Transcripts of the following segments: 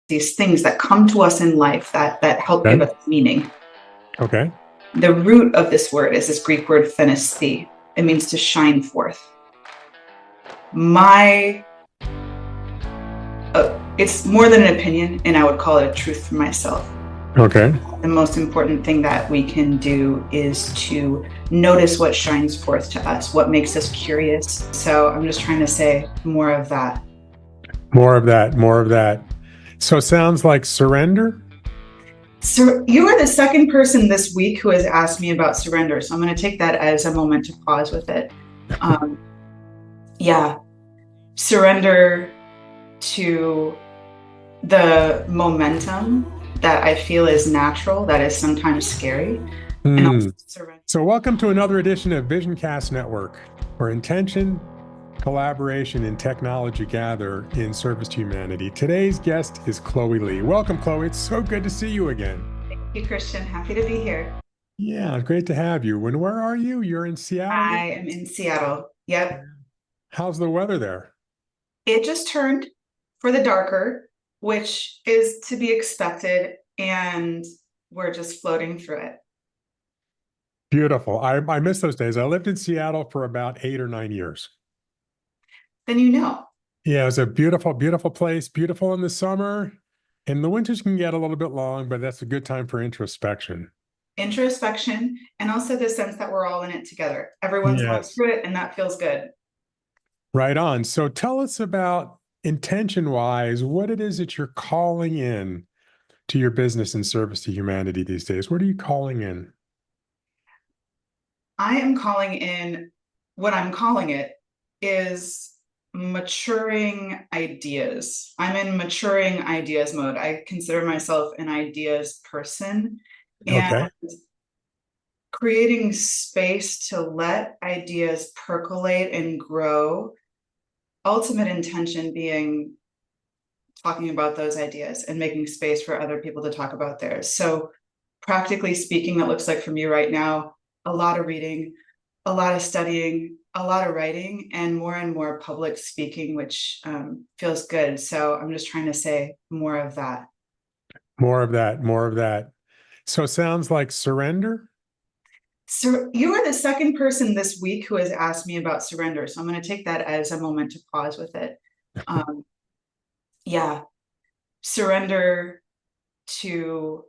these things that come to us in life that help give Okay. us meaning. Okay. The root of this word is this Greek word phenesthi. It means to shine forth. My it's more than an opinion, and I would call it a truth for myself. Okay. The most important thing that we can do is to notice what shines forth to us, what makes us curious. So I'm just trying to say more of that. More of that. More of that. So it sounds like surrender. So you are the second person this week who has asked me about surrender. So I'm going to take that as a moment to pause with it. Um, yeah, surrender to the momentum that I feel is natural, that is sometimes scary, and Hmm. also surrender. So welcome to another edition of VisionCast Network, where intention, collaboration, and technology gather in service to humanity. Today's guest is Chloe Lee. Welcome, Chloe. It's so good to see you again. Thank you, Christian. Happy to be here. Yeah, great to have you. And where are you? You're in Seattle now? I am in Seattle. Yep. How's the weather there? It just turned for the darker, which is to be expected, and we're just floating through it. Beautiful. I miss those days. I lived in Seattle for about 8 or 9 years. Then you know. Yeah, it was a beautiful, beautiful place. Beautiful in the summer. And the winters can get a little bit long, but that's a good time for introspection. Introspection, and also the sense that we're all in it together. Everyone's going Yes. through it, and that feels good. Right on. So tell us about intention wise, what it is that you're calling in to your business and service to humanity these days. What are you calling in? I am calling in what I'm calling it is maturing ideas. I'm in maturing ideas mode. I consider myself an ideas person, and Okay. creating space to let ideas percolate and grow. Ultimate intention being talking about those ideas and making space for other people to talk about theirs. So, practically speaking, that looks like for me right now a lot of reading, a lot of studying, a lot of writing, and more public speaking, which feels good. So, I'm just trying to say more of that. More of that, more of that. So it sounds like surrender. So, you are the second person this week who has asked me about surrender. So, I'm going to take that as a moment to pause with it. Um, yeah, surrender to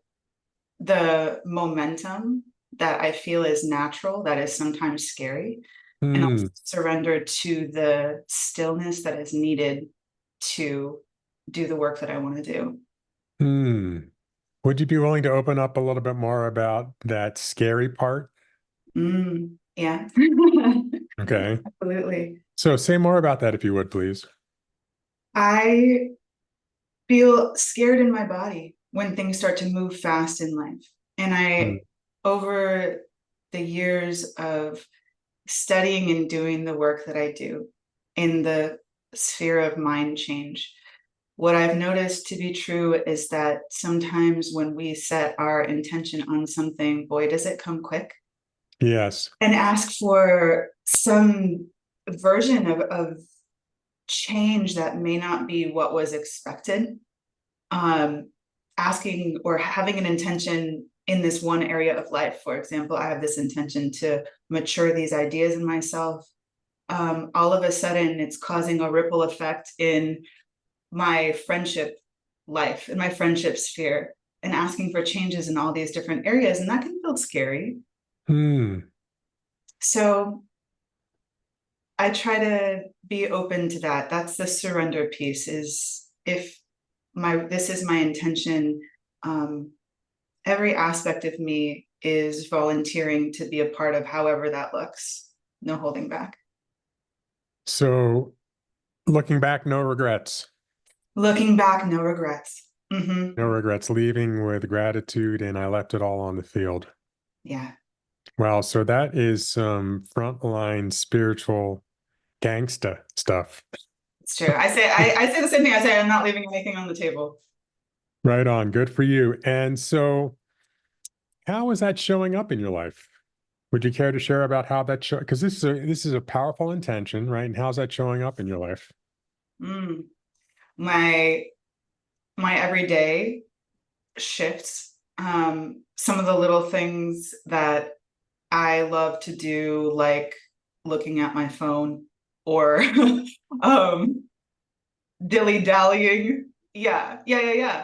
the momentum that I feel is natural, that is sometimes scary, and also Hmm. surrender to the stillness that is needed to do the work that I want to do. Hmm. Would you be willing to open up a little bit more about that scary part? Yeah, Okay. absolutely. So say more about that if you would, please. I feel scared in my body when things start to move fast in life. And Hmm. over the years of studying and doing the work that I do in the sphere of mind change, what I've noticed to be true is that sometimes when we set our intention on something, boy, does it come quick, Yes. and ask for some version of change that may not be what was expected. Um, Asking or having an intention in this one area of life. For example, I have this intention to mature these ideas in myself. All of a sudden, it's causing a ripple effect in my friendship life, in my friendship sphere, and asking for changes in all these different areas. And that can feel scary. Hmm. So I try to be open to that. That's the surrender piece is if my this is my intention, um, every aspect of me is volunteering to be a part of however that looks. No holding back. So looking back, no regrets. Looking back, no regrets. No regrets. Leaving with gratitude, and I left it all on the field. Yeah, Wow. So that is some frontline spiritual gangsta stuff. it's true. I say the same thing. I say I'm not leaving anything on the table. Right on. Good for you. And so, how is that showing up in your life? Would you care to share about how that show? Because this is a powerful intention, right? And how's that showing up in your life? Mm. My my everyday shifts. Some of the little things that I love to do, like looking at my phone or um dilly-dallying. Yeah. I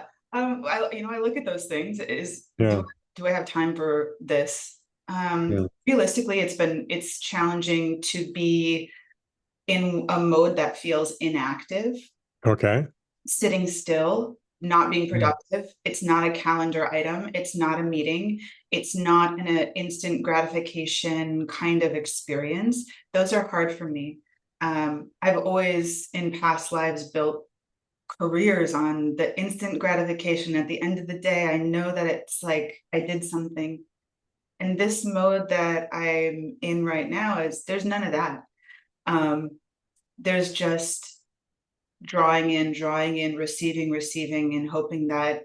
look at those things. Yeah. Do I have time for this? Yeah. Realistically, it's challenging to be in a mode that feels inactive, Okay. sitting still, not being Mm. productive. It's not a calendar item. It's not a meeting. It's not an instant gratification kind of experience. Those are hard for me. I've always in past lives built careers on the instant gratification. At the end of the day, I know that it's like I did something. And this mode that I'm in right now is there's none of that. Um, there's just drawing in, receiving, and hoping that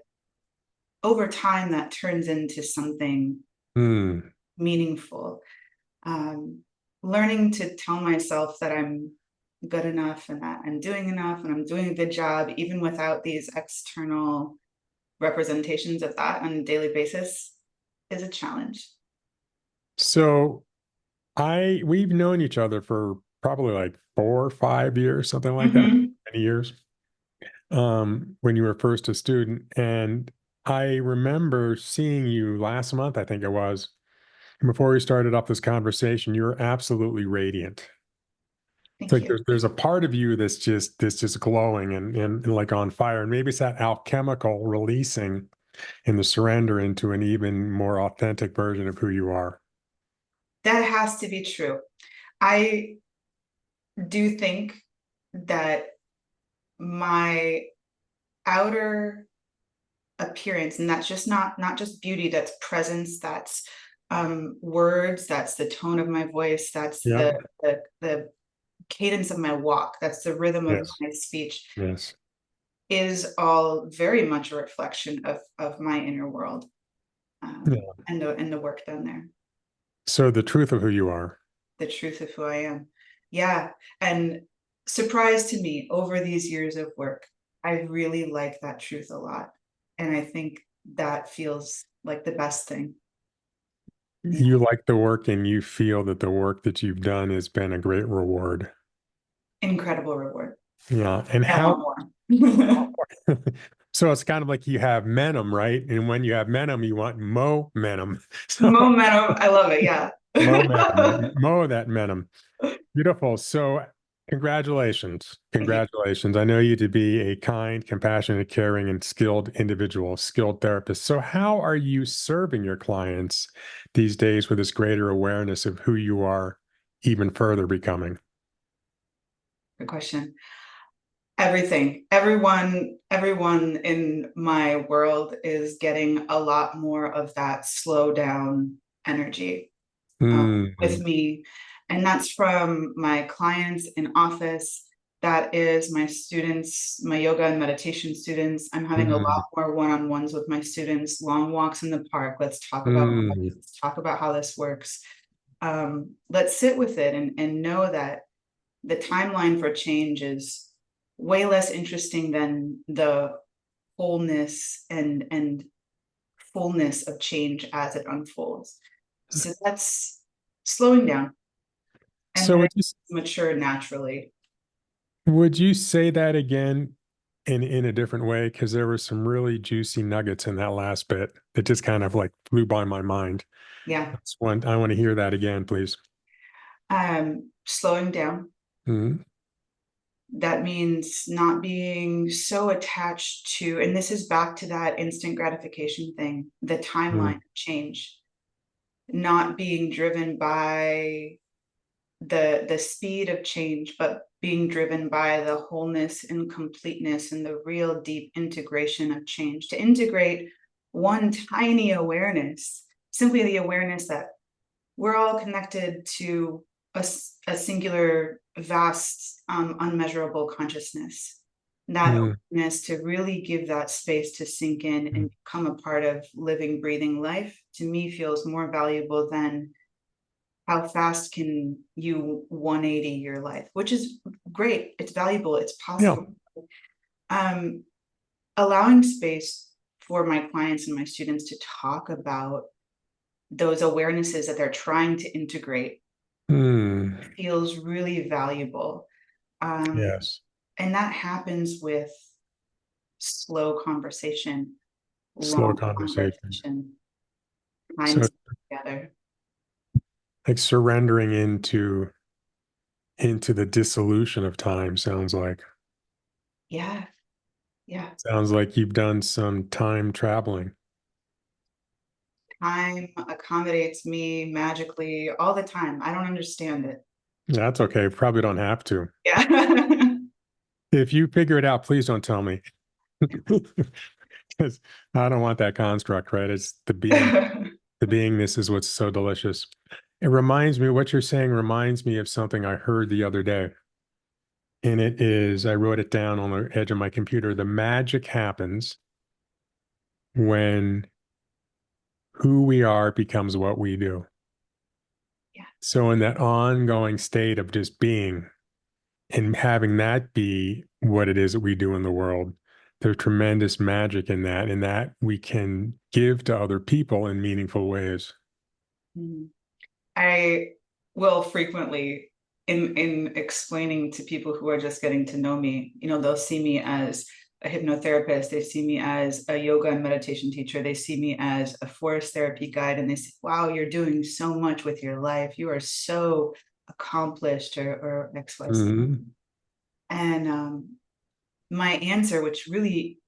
over time that turns into something Mm. meaningful. Um, Learning to tell myself that I'm good enough and that I'm doing enough and I'm doing a good job, even without these external representations of that on a daily basis, is a challenge. So we've known each other for probably like 4 or 5 years, something like that, Mhm. many years. When you were first a student. And I remember seeing you last month, I think it was. And before we started off this conversation, you were absolutely radiant. It's Thank like you. there's a part of you that's just glowing and like on fire. And maybe it's that alchemical releasing and the surrender into an even more authentic version of who you are. That has to be true. I do think that my outer appearance, and that's just not just beauty, that's presence, that's words, that's the tone of my voice, that's Yeah. the cadence of my walk, that's the rhythm of Yes. my speech, Yes. is all very much a reflection of my inner world, Yeah. and the work done there, So the truth of who you are. the truth of who I am. Yeah, and surprise to me over these years of work, I really like that truth a lot, and I think that feels like the best thing. Yeah, You like the work and you feel that the work that you've done has been a great reward. incredible reward. Yeah. And I how want more. so it's kind of like you have menum, right? And when you have menum, you want momentum. So Momentum, I love it, yeah. momentum, right? Mo that menum. Beautiful. So congratulations. Thank you. Congratulations. I know you to be a kind, compassionate, caring, and skilled individual, skilled therapist. So how are you serving your clients these days with this greater awareness of who you are even further becoming? Good question. Everything. Everyone in my world is getting a lot more of that slow down energy with Mm, me. And that's from my clients in office. That is my students, my yoga and meditation students. I'm having a lot mm, more one-on-ones with my students, long walks in the park. mm, Let's talk about how this works. Let's sit with it and know that the timeline for change is way less interesting than the wholeness and fullness of change as it unfolds. So that's slowing down and So letting it mature naturally. would you say that again in a different way? Because there were some really juicy nuggets in that last bit that just kind of like flew by my mind. Yeah. That's one I want to hear that again, please. Slowing down. Mhm, That means not being so attached to, and this is back to that instant gratification thing, the timeline mm, of change, not being driven by the speed of change, but being driven by the wholeness and completeness and the real deep integration of change. To integrate one tiny awareness, simply the awareness that we're all connected to a singular, vast, unmeasurable consciousness. That mm, openness to really give that space to sink in mm. and become a part of living, breathing life, to me feels more valuable than how fast can you 180 your life, which is great. It's valuable. It's Yeah. possible. Um, allowing space for my clients and my students to talk about those awarenesses that they're trying to integrate feels really valuable. Yes. And that happens with slow conversation, Slow long conversation. conversation, time So together. like surrendering into the dissolution of time sounds like. Yeah, yeah. Sounds like you've done some time traveling. Time accommodates me magically all the time. I don't understand it. That's okay. Probably don't have to. Yeah. If you figure it out, please don't tell me. Because I don't want that construct, right? It's the beingness is what's so delicious. It reminds me, what you're saying reminds me of something I heard the other day. And it is, I wrote it down on the edge of my computer. The magic happens when who we are becomes what we do. Yeah. So, in that ongoing state of just being and having that be what it is that we do in the world, there's tremendous magic in that, and that we can give to other people in meaningful ways. Mhm. I will frequently in explaining to people who are just getting to know me, they'll see me as a hypnotherapist, they see me as a yoga and meditation teacher, they see me as a forest therapy guide, and they say, wow, you're doing so much with your life. You are so accomplished or XYZ. Mhm. And my answer, which really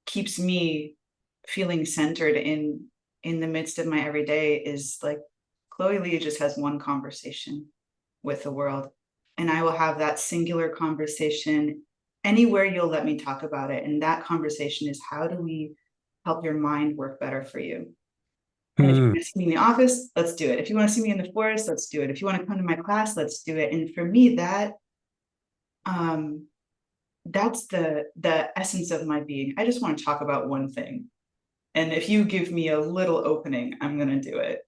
keeps me feeling centered in the midst of my everyday, is like, Chloe Lee just has one conversation with the world, and I will have that singular conversation anywhere you'll let me talk about it. And that conversation is, how do we help your mind work better for you? And if you Mm. want to see me in the office, let's do it. If you want to see me in the forest, let's do it. If you want to come to my class, let's do it. And for me, um that's the essence of my being. I just want to talk about one thing. And if you give me a little opening, I'm gonna do it.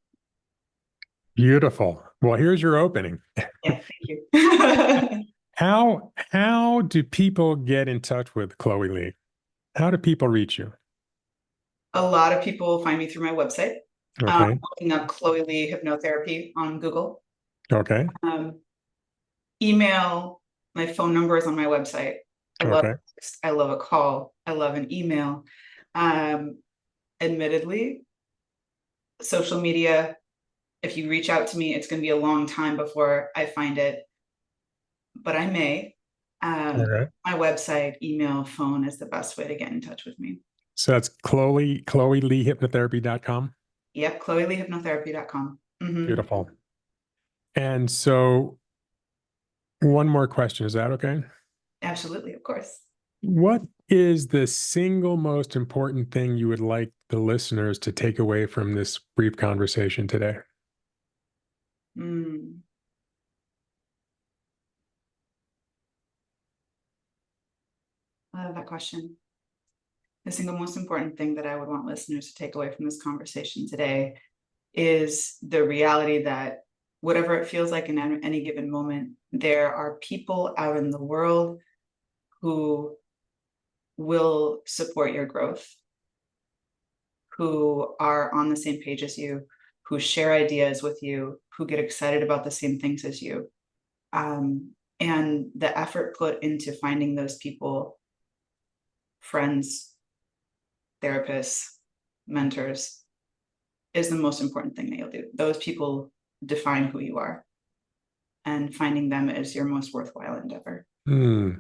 Beautiful. Well, here's your opening. Yeah, thank you. How do people get in touch with Chloe Lee? How do people reach you? A lot of people find me through my website. Okay. Looking up Chloe Lee hypnotherapy on Google. Okay. Um, email, my phone number is on my website. Okay. I love a call. I love an email. Um, Admittedly, social media, if you reach out to me, it's going to be a long time before I find it, but I may. Okay. My website, email, phone is the best way to get in touch with me. So that's Chloe Lee Hypnotherapy.com. Yep, ChloeLeeHypnotherapy.com. Mm-hmm. Beautiful. And so one more question. Is that okay? Absolutely, of course. What is the single most important thing you would like the listeners to take away from this brief conversation today? Mm, I love that question. The single most important thing that I would want listeners to take away from this conversation today is the reality that whatever it feels like in any given moment, there are people out in the world who will support your growth, who are on the same page as you, who share ideas with you, who get excited about the same things as you. And the effort put into finding those people, friends, therapists, mentors, is the most important thing that you'll do. Those people define who you are, and finding them is your most worthwhile endeavor. Hmm.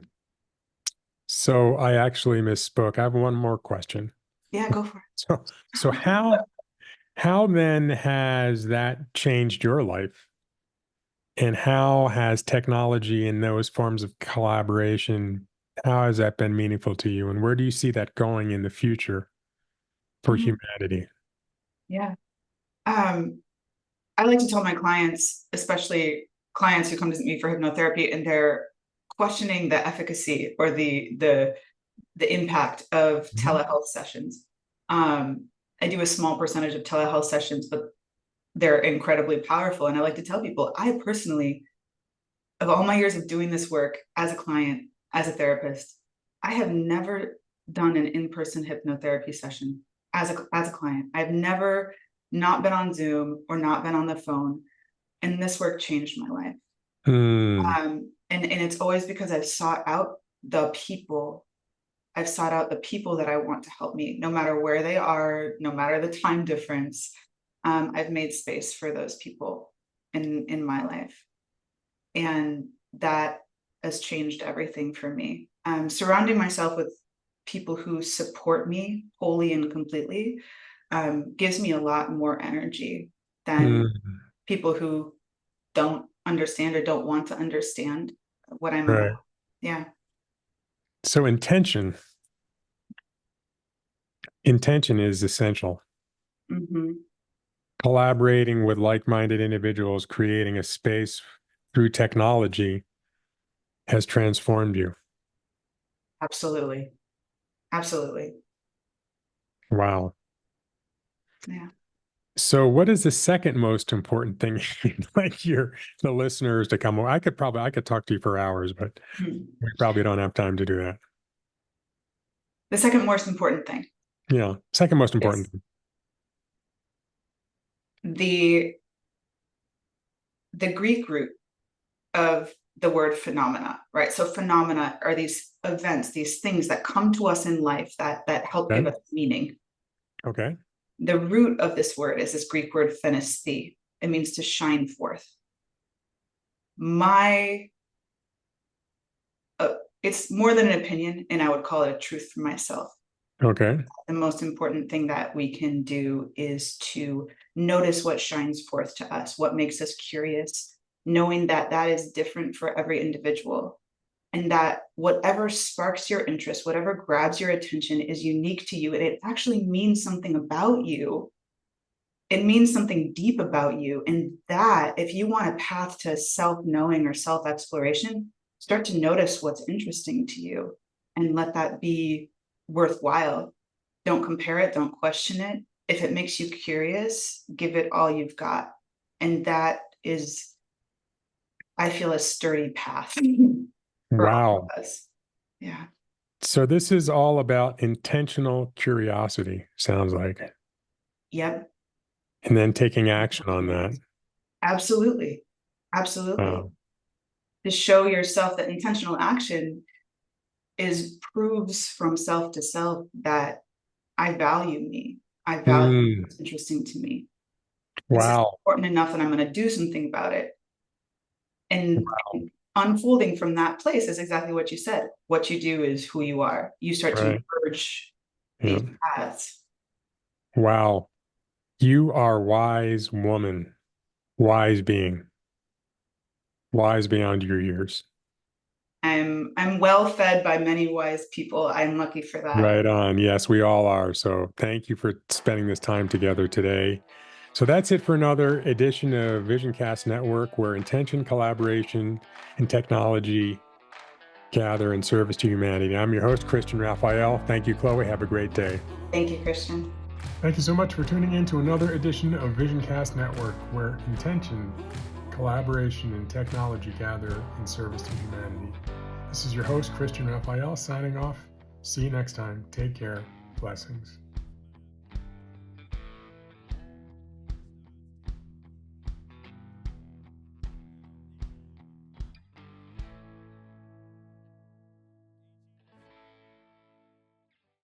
So I actually misspoke. I have one more question. Yeah, go for So, so how then has that changed your life? And how has technology and those forms of collaboration, how has that been meaningful to you? And where do you see that going in the future it. for humanity? Yeah. Um, I like to tell my clients, especially clients who come to me for hypnotherapy, and they're questioning the efficacy or the impact of Mhm. telehealth sessions. I do a small percentage of telehealth sessions, but they're incredibly powerful. And I like to tell people, I personally, of all my years of doing this work as a client, as a therapist, I have never done an in-person hypnotherapy session as a client. I've never not been on Zoom or not been on the phone. And this work changed my life. And it's always because I've sought out the people. I've sought out the people that I want to help me, no matter where they are, no matter the time difference. I've made space for those people in my life. And that has changed everything for me. Surrounding myself with people who support me wholly and completely gives me a lot more energy than people who don't understand or don't want to understand what I'm Right. about. Yeah. So intention is essential. Collaborating with like-minded individuals, creating a space through technology has transformed you. Absolutely. Absolutely. Wow. Yeah. So what is the second most important thing you'd like the listeners to come? I could talk to you for hours, but we probably don't have time to do that. The second most important thing. Yeah. Second most important thing. The Greek root of the word phenomena, right? So phenomena are these events, these things that come to us in life that help give us meaning. Okay. The root of this word is this Greek word phenesthi. It means to shine forth. It's more than an opinion, and I would call it a truth for myself. Okay. The most important thing that we can do is to notice what shines forth to us, what makes us curious, knowing that that is different for every individual, and that whatever sparks your interest, whatever grabs your attention is unique to you, and it actually means something about you. It means something deep about you, and that if you want a path to self-knowing or self-exploration, start to notice what's interesting to you and let that be worthwhile. Don't compare it, don't question it. If it makes you curious, give it all you've got. And that is, I feel, a sturdy path for all Wow. of us. Yeah. So this is all about intentional curiosity, sounds like. Yep. And then taking action on that. Absolutely. Absolutely. To show yourself that intentional action proves from self to self that I value me. I value what's interesting to me. This is important enough that I'm going to do something about it. And unfolding from that place is exactly what you said. What you do is who you are. You start to merge these paths. Wow. You are wise woman, wise being, wise beyond your years. I'm well fed by many wise people. I'm lucky for that. Right on. Yes, we all are. So thank you for spending this time together today. So that's it for another edition of VisionCast Network, where intention, collaboration, and technology gather in service to humanity. I'm your host, Christian Raphael. Thank you, Chloe. Have a great day. Thank you, Christian. Thank you so much for tuning in to another edition of VisionCast Network, where intention, collaboration, and technology gather in service to humanity. This is your host, Christian Raphael, signing off. See you next time. Take care. Blessings.